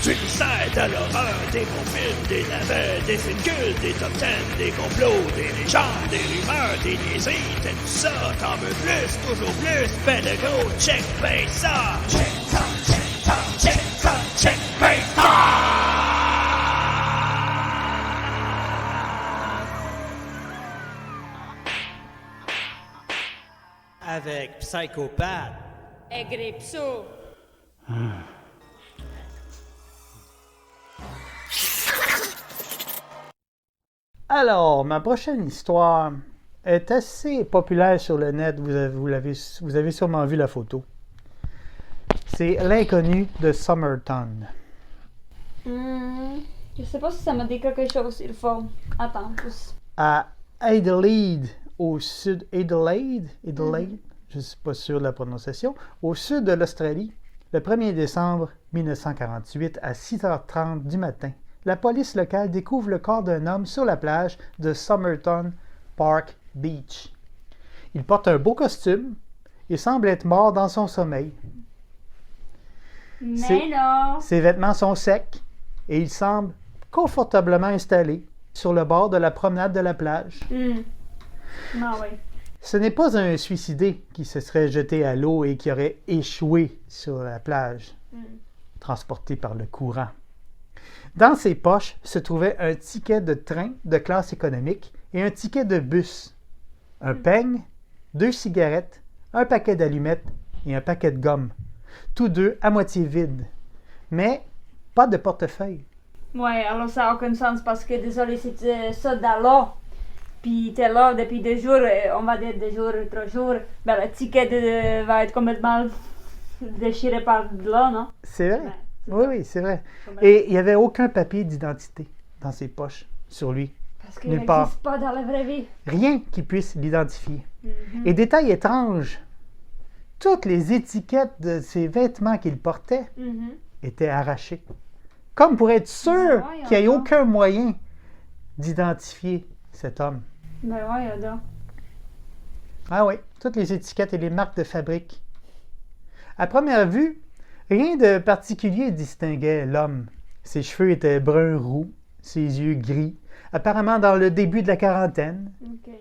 Tu sais à l'horreur des bons films, des navets, des films cultes, des top 10, des complots, des légendes, des rumeurs, des niaiseries. T'aimes ça, t'en veux plus, toujours plus. Ben de gros, check, ben ça. Check ça, check ça, check ça, check, ben ça. Avec Psychopathe. Egripso. Alors, ma prochaine histoire est assez populaire sur le net. Vous avez sûrement vu la photo. C'est l'inconnu de Somerton. Je sais pas si ça me dit quelque chose. Il faut attendre plus. À Adelaide, au sud, Adelaide, je ne suis pas sûr de la prononciation, au sud de l'Australie, le 1er décembre 1948 à 6h30 du matin, la police locale découvre le corps d'un homme sur la plage de Somerton Park Beach. Il porte un beau costume et semble être mort dans son sommeil. Mais non! Ses vêtements sont secs et il semble confortablement installé sur le bord de la promenade de la plage. Non, oui. Ce n'est pas un suicidé qui se serait jeté à l'eau et qui aurait échoué sur la plage, transporté par le courant. Dans ses poches se trouvait un ticket de train de classe économique et un ticket de bus, un peigne, 2 cigarettes, un paquet d'allumettes et un paquet de gomme, tous deux à moitié vides. Mais pas de portefeuille. Ouais, alors ça n'a aucun sens parce que désolé, c'est ça dans l'eau. Puis t'es là depuis 2 jours, on va dire 2 jours, 3 jours. Ben le ticket va être complètement déchiré par l'eau, non? C'est vrai? Ouais, Oui, c'est vrai. Et il n'y avait aucun papier d'identité dans ses poches, sur lui. Parce qu'il Nulle part. n'existe pas dans la vraie vie. Rien qui puisse l'identifier. Et détail étrange, toutes les étiquettes de ses vêtements qu'il portait étaient arrachées. Comme pour être sûr qu'il n'y ait aucun moyen d'identifier cet homme. Ben ouais, donc. Ah oui, toutes les étiquettes et les marques de fabrique. À première vue, rien de particulier distinguait l'homme. Ses cheveux étaient brun-roux, ses yeux gris, apparemment dans le début de la quarantaine. OK.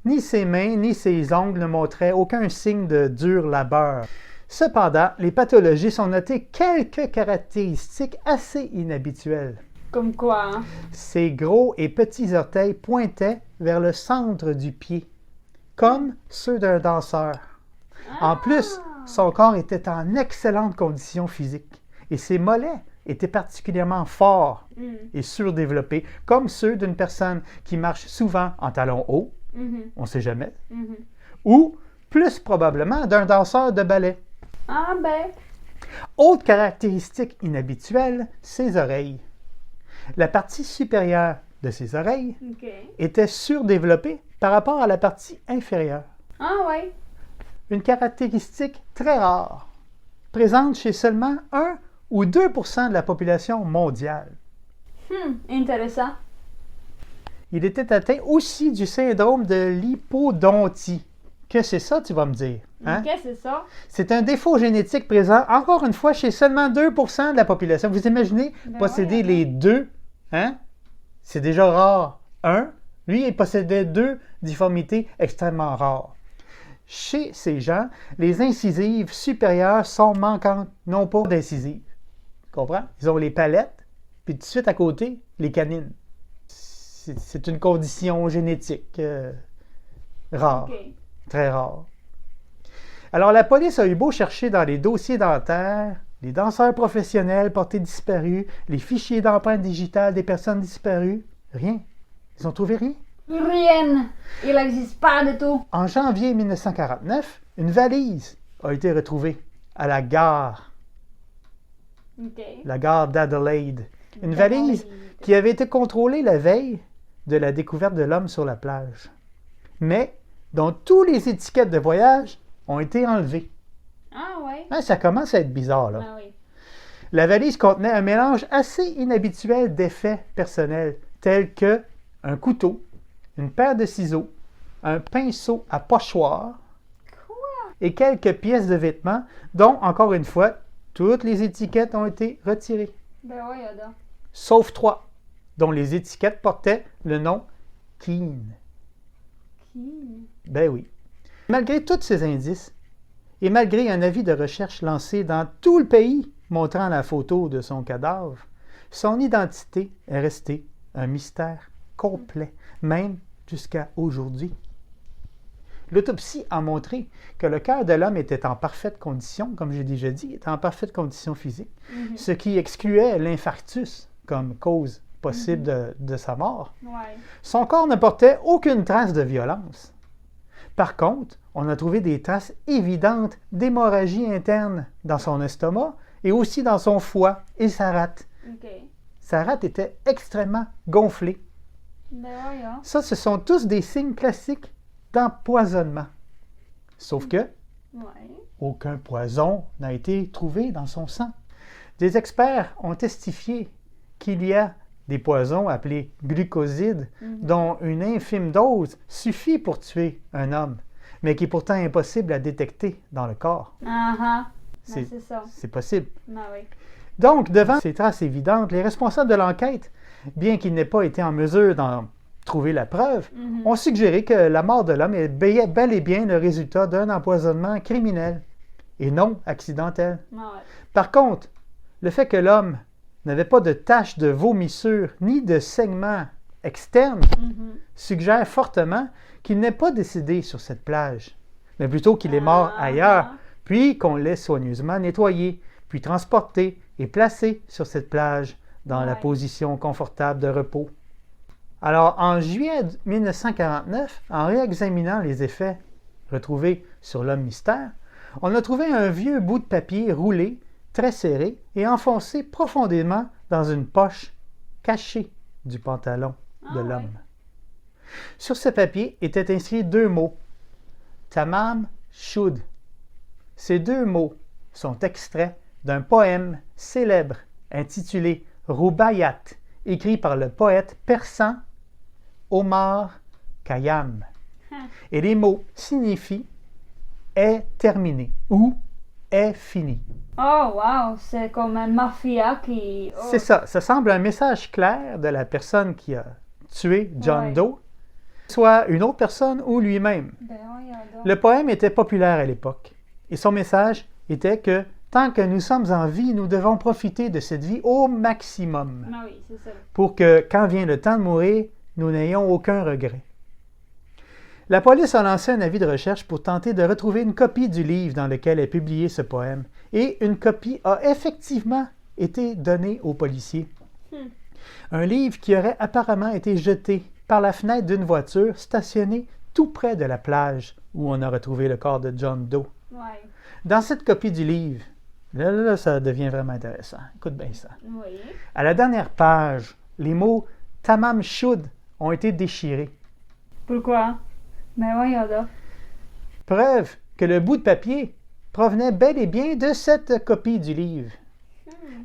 Ni ses mains ni ses ongles ne montraient aucun signe de dur labeur. Cependant, les pathologistes ont noté quelques caractéristiques assez inhabituelles. Comme quoi, hein? Ses gros et petits orteils pointaient vers le centre du pied, comme ceux d'un danseur. En plus, son corps était en excellente condition physique et ses mollets étaient particulièrement forts et surdéveloppés, comme ceux d'une personne qui marche souvent en talons hauts, on ne sait jamais, ou plus probablement d'un danseur de ballet. Ah ben. Autre caractéristique inhabituelle, ses oreilles. La partie supérieure de ses oreilles OK. était surdéveloppée par rapport à la partie inférieure. Ah ouais. Une caractéristique très rare, présente chez seulement 1 ou 2 % de la population mondiale. Intéressant. Il était atteint aussi du syndrome de l'hypodontie. Que c'est ça, tu vas me dire? Hein? OK, c'est ça. C'est un défaut génétique présent, encore une fois, chez seulement 2 % de la population. Vous imaginez posséder les deux? Hein? C'est déjà rare. Lui, il possédait 2 difformités extrêmement rares. Chez ces gens, les incisives supérieures sont manquantes, non pas d'incisives. Tu comprends? Ils ont les palettes, puis tout de suite à côté, les canines. C'est une condition génétique rare, OK. très rare. Alors, la police a eu beau chercher dans les dossiers dentaires, les danseurs professionnels portés disparus, les fichiers d'empreintes digitales des personnes disparues, rien. Ils n'ont trouvé rien. Rien. Il n'existe pas du tout. En janvier 1949, une valise a été retrouvée à la gare d'Adelaide. Une valise qui avait été contrôlée la veille de la découverte de l'homme sur la plage, mais dont tous les étiquettes de voyage ont été enlevées. Ah ouais. Ah, ça commence à être bizarre, là. Ah oui. La valise contenait un mélange assez inhabituel d'effets personnels, tels que un couteau, une paire de ciseaux, un pinceau à pochoir et quelques pièces de vêtements dont, encore une fois, toutes les étiquettes ont été retirées. Ben voyons donc. sauf 3, dont les étiquettes portaient le nom Keane. Qui? Ben oui. Malgré tous ces indices, et malgré un avis de recherche lancé dans tout le pays montrant la photo de son cadavre, son identité est restée un mystère complet, même jusqu'à aujourd'hui. L'autopsie a montré que le cœur de l'homme était en parfaite condition, comme j'ai déjà dit, était en parfaite condition physique, ce qui excluait l'infarctus comme cause possible de sa mort. Ouais. Son corps ne portait aucune trace de violence. Par contre, on a trouvé des traces évidentes d'hémorragie interne dans son estomac et aussi dans son foie et sa rate. OK. Sa rate était extrêmement gonflée. Ben voyons. Ça, ce sont tous des signes classiques d'empoisonnement. Sauf que Ouais. aucun poison n'a été trouvé dans son sang. Des experts ont testifié qu'il y a des poisons appelés glucosides dont une infime dose suffit pour tuer un homme, mais qui est pourtant impossible à détecter dans le corps. Ben, C'est c'est ça. c'est possible. Ben oui. Donc, devant ces traces évidentes, les responsables de l'enquête, bien qu'ils n'aient pas été en mesure d'en trouver la preuve, ont suggéré que la mort de l'homme est bel et bien le résultat d'un empoisonnement criminel et non accidentel. Ben ouais. Par contre, le fait que l'homme n'avait pas de taches de vomissure ni de saignements externes suggère fortement qu'il n'est pas décédé sur cette plage, mais plutôt qu'il est mort ailleurs, puis qu'on l'ait soigneusement nettoyé, puis transporté et placé sur cette plage dans la Ouais. position confortable de repos. Alors, en juillet 1949, en réexaminant les effets retrouvés sur l'homme mystère, on a trouvé un vieux bout de papier roulé, très serré et enfoncé profondément dans une poche cachée du pantalon de Ah, l'homme. ouais. Sur ce papier étaient inscrits 2 mots, Tamam Shud. Ces 2 mots sont extraits d'un poème célèbre intitulé Rubaiyat, écrit par le poète persan Omar Khayyam. Et les mots signifient est terminé ou est fini. Oh, wow. C'est comme une mafia qui... Oh. C'est ça. Ça semble un message clair de la personne qui a tué John Ouais. Doe, soit une autre personne ou lui-même. Ben voyons donc. Le poème était populaire à l'époque et son message était que tant que nous sommes en vie, nous devons profiter de cette vie au maximum Ben oui, c'est ça. pour que, quand vient le temps de mourir, nous n'ayons aucun regret. La police a lancé un avis de recherche pour tenter de retrouver une copie du livre dans lequel est publié ce poème, et une copie a effectivement été donnée aux policiers. Un livre qui aurait apparemment été jeté par la fenêtre d'une voiture stationnée tout près de la plage où on a retrouvé le corps de John Doe. Ouais. Dans cette copie du livre, là, ça devient vraiment intéressant. Écoute bien ça. Oui. À la dernière page, les mots Tamam Shud ont été déchirés. Pourquoi? Ben voyons donc. Preuve que le bout de papier provenait bel et bien de cette copie du livre.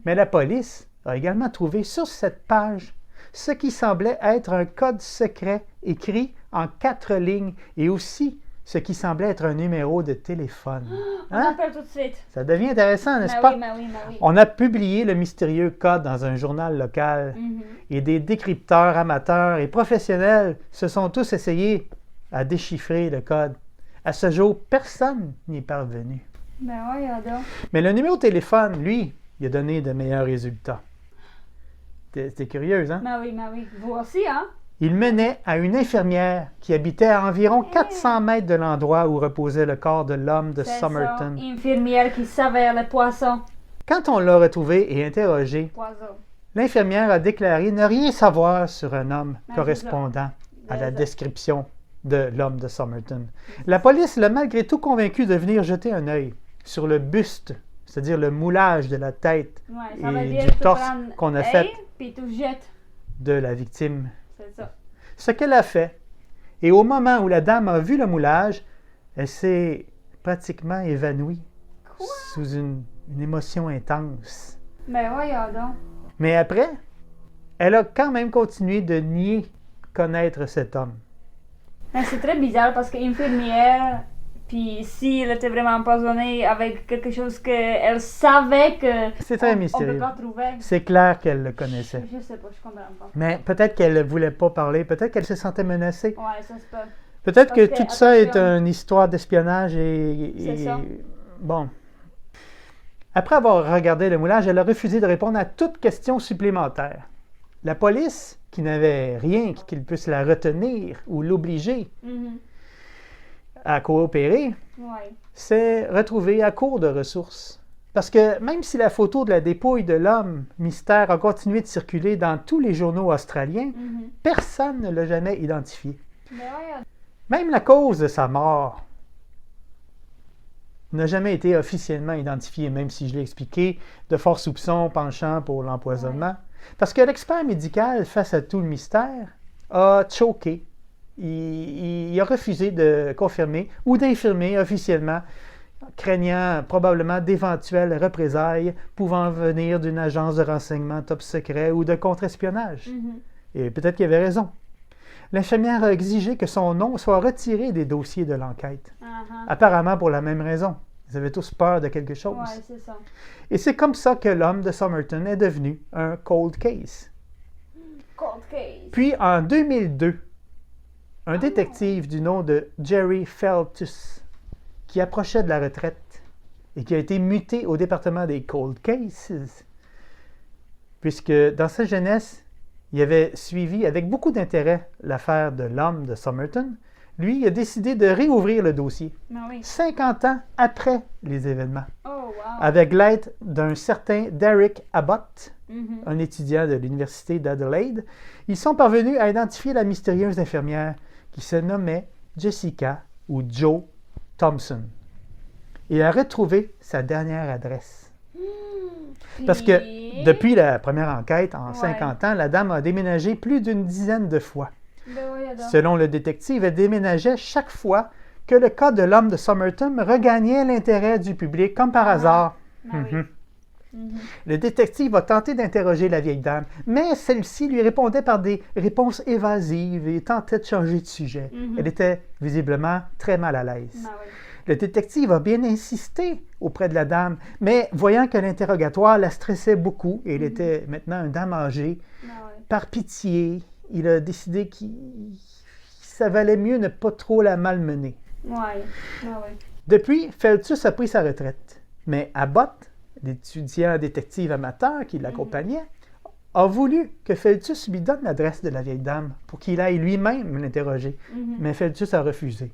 Mais la police a également trouvé sur cette page ce qui semblait être un code secret écrit en 4 lignes et aussi ce qui semblait être un numéro de téléphone. On Hein? appelle tout de suite. Ça devient intéressant, n'est-ce Ben pas? oui, ben oui, ben oui. On a publié le mystérieux code dans un journal local et des décrypteurs amateurs et professionnels se sont tous essayés à déchiffrer le code. À ce jour, personne n'y est parvenu. Ben voyons donc. Mais le numéro de téléphone, lui, il a donné de meilleurs résultats. T'es curieuse, hein? Ben oui. Vous aussi, hein? Il menait à une infirmière qui habitait à environ 400 mètres de l'endroit où reposait le corps de l'homme de C'est Somerton. ça. Infirmière qui savait les poissons. Quand on l'a retrouvé et interrogé, Poissons. l'infirmière a déclaré ne rien savoir sur un homme Ben, correspondant à C'est la ça. description de l'homme de Somerton. La police l'a malgré tout convaincu de venir jeter un œil sur le buste, c'est-à-dire le moulage de la tête Ouais, ça veut et dire du tu torse prends qu'on a un, fait puis tu jettes. de la victime. C'est ça. Ce qu'elle a fait, et au moment où la dame a vu le moulage, elle s'est pratiquement évanouie sous une émotion intense. Ben voyons donc. Mais après, elle a quand même continué de nier connaître cet homme. Ben, c'est très bizarre parce qu'infirmière Puis s'il était vraiment empoisonné avec quelque chose qu'elle savait que C'est très on peut mystérieux. pas trouver. C'est clair qu'elle le connaissait. Je sais pas, je comprends pas. Mais peut-être qu'elle ne voulait pas parler, peut-être qu'elle se sentait menacée. Ouais, ça se peut. Peut-être que Parce que, tout ça est attention. une histoire d'espionnage C'est ça. Bon. Après avoir regardé le moulage, elle a refusé de répondre à toute question supplémentaire. La police, qui n'avait rien qui puisse la retenir ou l'obliger Mhm. à coopérer, Ouais. s'est retrouvée à court de ressources. Parce que même si la photo de la dépouille de l'homme mystère a continué de circuler dans tous les journaux australiens, Mhm. personne ne l'a jamais identifié. Mais ouais, Même la cause de sa mort n'a jamais été officiellement identifiée, même si je l'ai expliqué, de forts soupçons penchant pour l'empoisonnement. Parce que l'expert médical, face à tout le mystère, a choqué. Il a refusé de confirmer ou d'infirmer officiellement, craignant probablement d'éventuelles représailles pouvant venir d'une agence de renseignement top secret ou de contre-espionnage. Mhm. Et peut-être qu'il avait raison. L'infirmière a exigé que son nom soit retiré des dossiers de l'enquête. Uh-huh. Apparemment pour la même raison. Ils avaient tous peur de quelque chose. Ouais, c'est ça. Et c'est comme ça que l'homme de Somerton est devenu un cold case. Cold case. Puis en 2002, un détective du nom de Jerry Feltus, qui approchait de la retraite et qui a été muté au département des cold cases, puisque dans sa jeunesse, il avait suivi avec beaucoup d'intérêt l'affaire de l'homme de Somerton, lui a décidé de réouvrir le dossier, Ah oui. 50 ans après les événements, Oh, wow. avec l'aide d'un certain Derek Abbott, Mhm. un étudiant de l'Université d'Adelaide. Ils sont parvenus à identifier la mystérieuse infirmière qui se nommait Jessica ou Joe Thompson et à retrouver sa dernière adresse. Parce que Puis- depuis la première enquête, en Ouais. 50 ans, la dame a déménagé plus d'une dizaine de fois. Ben voyons donc. Selon le détective, elle déménageait chaque fois que le cas de l'homme de Somerton regagnait l'intérêt du public, comme par hasard. Ah oui. Mhm. Mhm. Le détective a tenté d'interroger la vieille dame, mais celle-ci lui répondait par des réponses évasives et tentait de changer de sujet. Mhm. Elle était visiblement très mal à l'aise. Ah oui. Le détective a bien insisté auprès de la dame, mais voyant que l'interrogatoire la stressait beaucoup et elle était maintenant une dame âgée, Ah oui. par pitié, il a décidé qu'il ça valait mieux ne pas trop la malmener. Ouais. Ah oui. Depuis, Feltus a pris sa retraite, mais Abbott, l'étudiant détective amateur qui l'accompagnait, a voulu que Feltus lui donne l'adresse de la vieille dame pour qu'il aille lui-même l'interroger, Mhm. mais Feltus a refusé.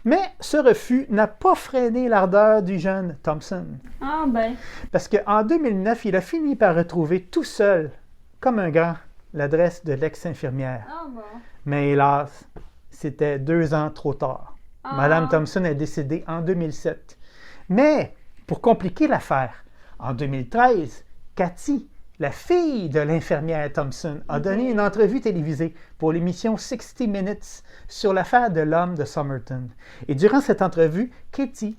Mais ce refus n'a pas freiné l'ardeur du jeune Thompson, Ah ben. parce qu'en 2009, il a fini par retrouver tout seul, comme un grand, l'adresse de l'ex-infirmière. Ah bon. Mais hélas, c'était 2 ans trop tard. Ah. Madame Thompson est décédée en 2007. Mais, pour compliquer l'affaire, en 2013, Cathy, la fille de l'infirmière Thompson, a donné une entrevue télévisée pour l'émission 60 Minutes sur l'affaire de l'homme de Somerton. Et durant cette entrevue, Katie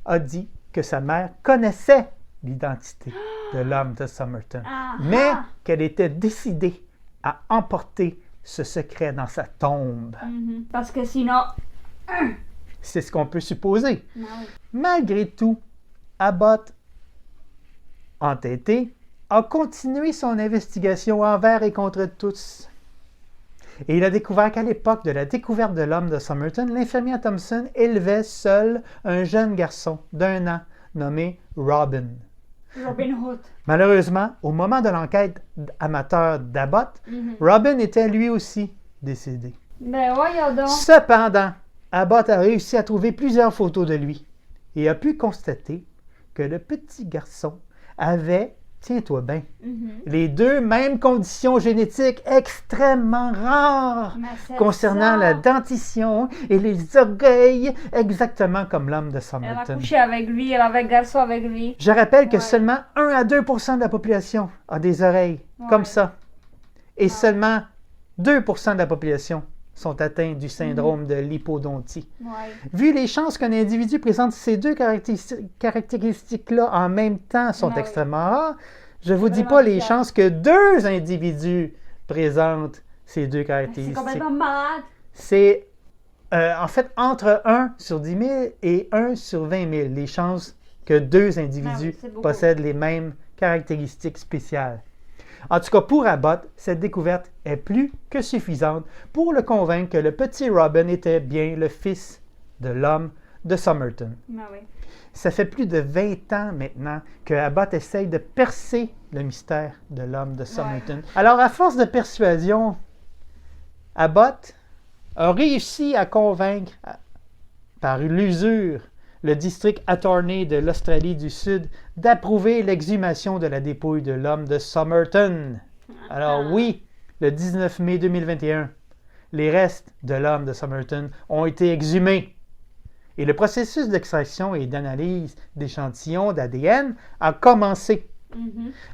a dit que sa mère connaissait l'identité de l'homme de Somerton, Ah. mais qu'elle était décidée à emporter ce secret dans sa tombe. Mhm. Parce que sinon. C'est ce qu'on peut supposer. Ah oui. Malgré tout, Abbott, entêté, a continué son investigation envers et contre tous. Et il a découvert qu'à l'époque de la découverte de l'homme de Somerton, l'infirmière Thompson élevait seule un jeune garçon d'1 an nommé Robin. Robin Hood. Malheureusement, au moment de l'enquête amateur d'Abbott, Mhm. Robin était lui aussi décédé. Ben voyons donc. Cependant, Abbott a réussi à trouver plusieurs photos de lui et a pu constater que le petit garçon avait, tiens-toi bien, Mhm. les 2 mêmes conditions génétiques extrêmement rares Mais c'est concernant ça. la dentition et les orgueils, exactement comme l'homme de Elle a Somerton. couché avec lui, elle avait un garçon avec lui. Je rappelle que Ouais. seulement 1 à 2% de la population a des oreilles comme Ouais. ça. Et seulement 2% de la population sont atteints du syndrome de l'hypodontie. Ouais. Vu les chances qu'un individu présente ces 2 caractéristiques-là en même temps sont Ah oui. extrêmement rares, je vous dis Vraiment pas les bizarre. chances que 2 individus présentent ces 2 C'est caractéristiques. complètement malade. C'est En fait, entre 1 sur 10 000 et 1 sur 20 000, les chances que deux individus c'est beaucoup. possèdent les mêmes caractéristiques spéciales. En tout cas, pour Abbott, cette découverte est plus que suffisante pour le convaincre que le petit Robin était bien le fils de l'homme de Somerton. Ah oui. Ça fait plus de 20 ans maintenant que Abbott essaye de percer le mystère de l'homme de Somerton. Alors, à force de persuasion, Abbott a réussi à convaincre, par l'usure, le district attorney de l'Australie du Sud d'approuver l'exhumation de la dépouille de l'homme de Somerton. Alors oui, le 19 mai 2021, les restes de l'homme de Somerton ont été exhumés. Et le processus d'extraction et d'analyse d'échantillons d'ADN a commencé.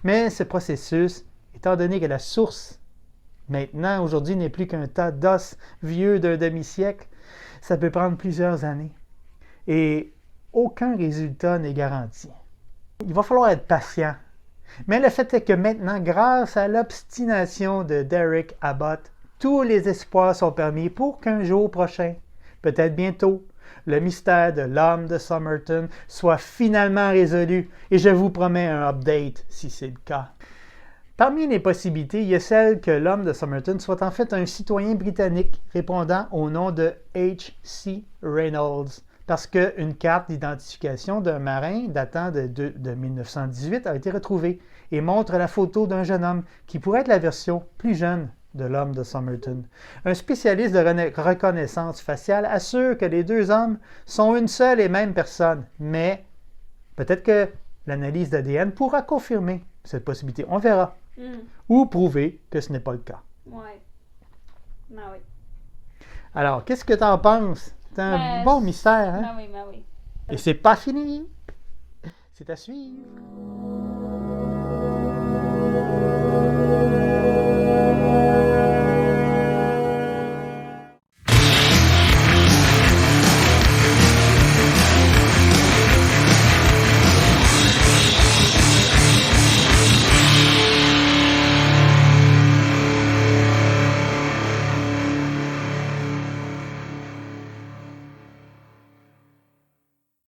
Mais ce processus, étant donné que la source, maintenant, aujourd'hui, n'est plus qu'un tas d'os vieux d'un demi-siècle, ça peut prendre plusieurs années. Et aucun résultat n'est garanti. Il va falloir être patient. Mais le fait est que maintenant, grâce à l'obstination de Derek Abbott, tous les espoirs sont permis pour qu'un jour prochain, peut-être bientôt, le mystère de l'homme de Somerton soit finalement résolu. Et je vous promets un update si c'est le cas. Parmi les possibilités, il y a celle que l'homme de Somerton soit en fait un citoyen britannique répondant au nom de H.C. Reynolds, parce qu'une carte d'identification d'un marin datant de 1918 a été retrouvée et montre la photo d'un jeune homme qui pourrait être la version plus jeune de l'homme de Somerton. Un spécialiste de reconnaissance faciale assure que les deux hommes sont une seule et même personne, mais peut-être que l'analyse d'ADN pourra confirmer cette possibilité. On verra. Ou prouver que ce n'est pas le cas. Ouais. Ben oui. Alors, qu'est-ce que tu en penses? C'est un bon mystère, hein? Ben oui. Et c'est pas fini. C'est à suivre.